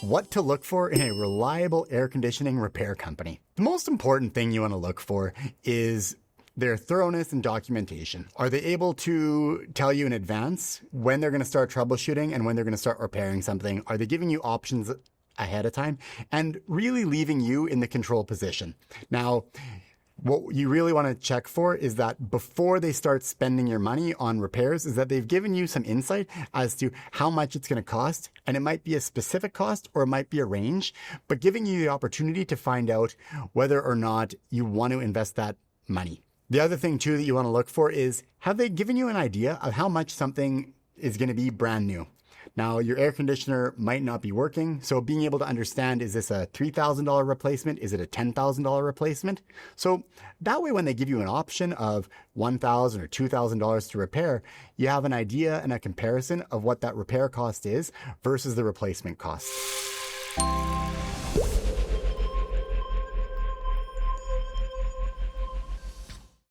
What to look for in a reliable air conditioning repair company. The most important thing you want to look for is their thoroughness and documentation. Are they able to tell you in advance when they're going to start troubleshooting and when they're going to start repairing something? Are they giving you options ahead of time and really leaving you in the control position? Now, what you really want to check for is that before they start spending your money on repairs is that they've given you some insight as to how much it's going to cost. And it might be a specific cost or it might be a range, but giving you the opportunity to find out whether or not you want to invest that money. The other thing too that you want to look for is, have they given you an idea of how much something is going to be brand new? Now, your air conditioner might not be working, so being able to understand, is this a $3,000 replacement? Is it a $10,000 replacement? So that way, when they give you an option of $1,000 or $2,000 to repair, you have an idea and a comparison of what that repair cost is versus the replacement cost.